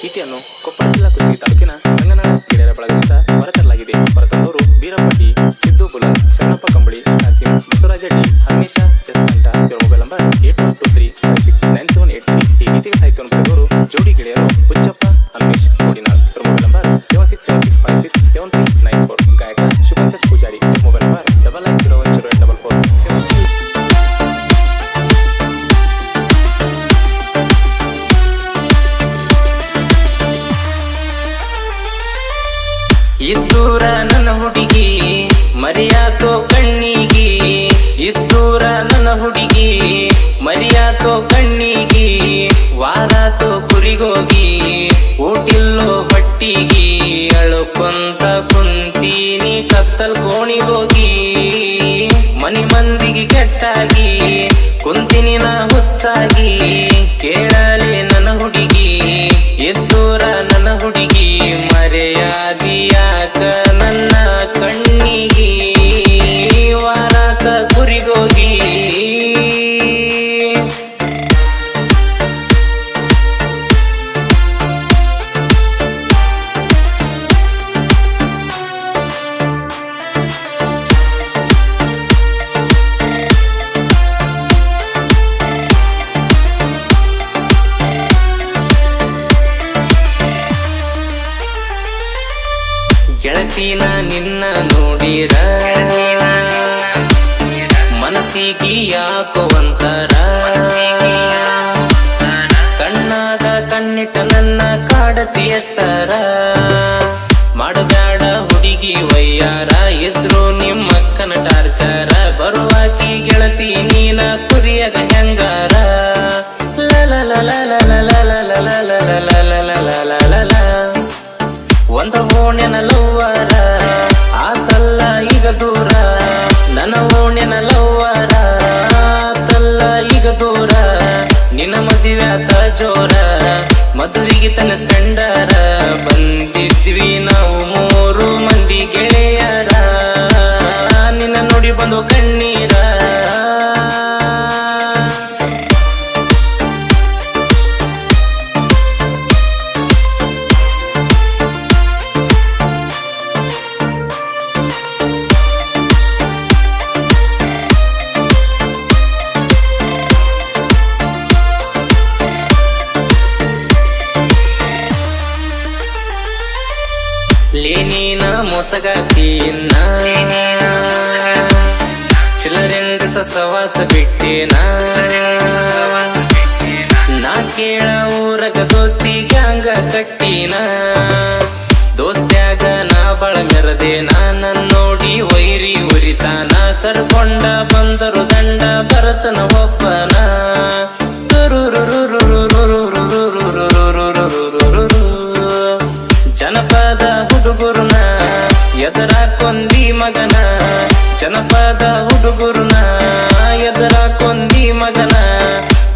ಗೀತೆಯನ್ನು ಕೊಪ್ಪಳ ಜಿಲ್ಲಾ ಕುಷ್ಟಗಿ ತಾಲೂಕಿನ ಸಂಗನಾಳ ಗೆಳೆಯರ ಬಳಗದಿಂದ ಹೊರತರಲಾಗಿದೆ. ಹೊರತಂದವರು ಬೀರಪ್ಪಟ್ಟಿ, ಸಿದ್ದು ಬುಲನ್, ಶರಣಪ್ಪ ಕಂಬಳಿ, ನಾಸಿಂ, ಬಸವರಾಜ ಡಿ, ಹನುಮೇಶ ಎಸ್ ಕಂಠ. ಇವರ ಮೊಬೈಲ್ ನಂಬರ್ 8123569783. ಈ ಗೀತೆಗೆ ಸಾಹಿತ್ಯವನ್ನು ಬರೆದವರು ಜೋಡಿ ಗೆಳೆಯರು ಹುಚ್ಚಪ್ಪ, ಹನುಮೇಶ್ ಕೋಡಿನಾಳ್. ಇವರ ಮೊಬೈಲ್ ನಂಬರ್ 7676567394. ಗಾಯಕ ಶುಭಂಕಸ್ ಪೂಜಾರಿ. ಇವರ ಮೊಬೈಲ್ ನಂಬರ್ 99010844. ಇದ್ದೂರ ನನ್ನ ಹುಡುಗಿ ಮರಿಯಾತೋ ಕಣ್ಣಿಗಿ, ಇದ್ದೂರ ನನ್ನ ಹುಡುಗಿ ಮರಿಯಾತೋ ಕಣ್ಣಿಗಿ, ವಾರಾತೋ ಕುರಿಗೋಗಿ ಊಟಿಲ್ಲೋ ಬಟ್ಟಿಗಿ, ಅಳುಕೊಂತ ಕುಂತೀನಿ ಕತ್ತಲ್ ಕೋಣಿಗೋಗಿ, ಮನಿ ಮಂದಿಗೆ ಕೆಟ್ಟಾಗಿ ಕುಂತೀನಿ ನಾ ಹುಚ್ಚಾಗಿ, ಕೇಳಲಿ ನನ್ನ ಹುಡುಗಿ ಇದ್ದೂರ ನನ್ನ ಹುಡುಗಿ ಮರೆಯಾದಿಯಾಕ ನನ್ನ ಕಣ್ಣಿಗಿ, ವಾರಾಕ ಕುರಿಗೋಗಿ. ಗೆಳತಿನ ನಿನ್ನ ನೋಡಿರ ಮನಸ್ಸಿಗೆ ಯಾಕೋ ಒಂತರ, ಕಣ್ಣಾಗ ಕಣ್ಣಿಟ್ಟ ನನ್ನ ಕಾಡತಿ ಎಷ್ಟರ, ಮಾಡಬ್ಯಾಡ ಹುಡುಗಿ ವಯ್ಯಾರ ಇದ್ರು ನಿಮ್ಮಕ್ಕನ ಟಾರ್ಚರ, ಬರುವಾಕಿ ಗೆಳತಿ ನೀನ ಕುರಿಯಾಗ ಹೆಂಗಾರ, ಒಂದ ಓಣ್ಯನ ಲವ್ವರ ಆತಲ್ಲ ಈಗ ದೂರ, ನನ್ನ ಓಣ್ಯನ ಲವ್ವರ ಆತಲ್ಲ ಈಗ ದೂರ, ನಿನ್ನ ಮದುವೆ ಆತ ಜೋರ, ಮದುವೆಗೆ ತನ್ನ ಸ್ಪೆಂಡರ, ಬಂದಿದ್ವಿ ನಾವು 3 ಮಂದಿ ಗೆಳೆಯರ, ನಿನ್ನ ನೋಡಿ ಬಂದು ಕಣ್ಣೀರ. ಲೇನಿನ ಮೊಸಗಾತಿನ ಚಿಲ್ಲರೆಂಗ ಸವಾಸ ಬಿಟ್ಟೇನ, ನಾ ಕೇಳ ಊರಗ ದೋಸ್ತಿ ಗ್ಯಾಂಗ ಕಟ್ಟಿನ, ದೋಸ್ತ್ಯಾಗ ನಾ ಬಳ ಮೆರದೇನ, ನನ್ನ ನೋಡಿ ವೈರಿ ಉರಿತಾನ, ಕರ್ಕೊಂಡ ಬಂದರು ದಂಡ ಬರತನ ಒಬ್ಬನ, ಜನಪದ ಹುಡುಗರುನ ಎದರಾಕೊಂದಿ ಮಗನ, ಜನಪದ ಹುಡುಗರುನ ಎದರಾಕೊಂದಿ ಮಗನ,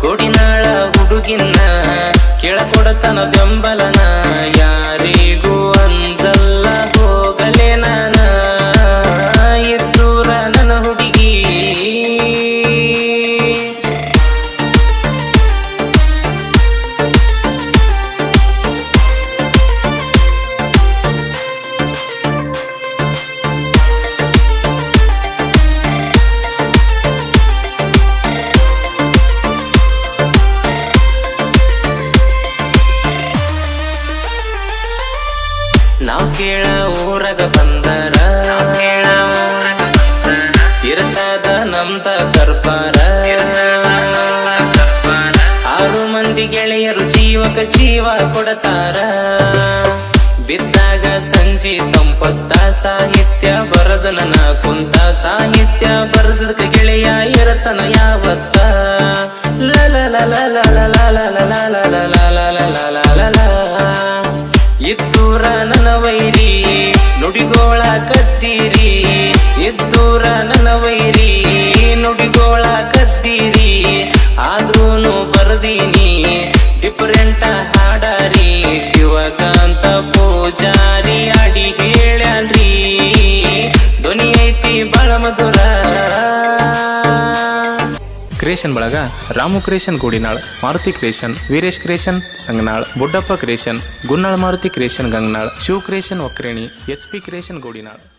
ಕೋಡಿನಾಳ ಹುಡುಗಿನ ಕೇಳಕೊಡತನ ಬೆಂಬಲನ, ಯಾರಿಗೂ ಅಂಜಲ್ಲ ಹೋಗಲೇ ನಾನ ಇದ್ದೂರ ನನ್ನ ಹುಡುಗಿ. ನಾವ್ ಕೇಳ ಊರಗ ಬಂದರ ಇರ್ತದ ನಮ್ದ ದರ್ಬಾರ, 6 ಮಂದಿ ಗೆಳೆಯರು ಜೀವಕ ಜೀವ ಕೊಡತಾರ, ಬಿದ್ದಾಗ ಸಂಜಿ ತಂಪತ್ತ ಸಾಹಿತ್ಯ ಬರದು ನನ್ನ ಕುಂತ, ಸಾಹಿತ್ಯ ಬರದಕ್ಕ ಗೆಳೆಯ ಇರತನ ಯಾವತ್ತ, ಇದ್ದೂರ ನನ್ನ ವೈರಿ ನುಡಿಗೋಳ ಕತ್ತೀರಿ, ಇದ್ದೂರ ನನ್ನ ವೈರಿ ನುಡಿಗೋಳ ಕತ್ತೀರಿ, ಆದ್ರೂನು ಬರ್ದೀನಿ ಡಿಫರೆಂಟ ಹಾಡಾರಿ, ಶಿವಕಾಂತ ಪೂಜಾರಿ ಅಡಿ ಹೇಳ್ಯಾನ್ರಿ, ಧ್ವನಿ ಐತಿ ಬಾಳ ಮಧುರ. ಕ್ರಿಯೇಷನ್ ಬಳಗ Ramu creation Godinal, Maruti creation, Veeresh creation Sanganal, Buddappa creation, Gunnal Maruti creation Gangnal, Shiv creation Okreni, HP creation ಗೋಡಿನಾಳ್.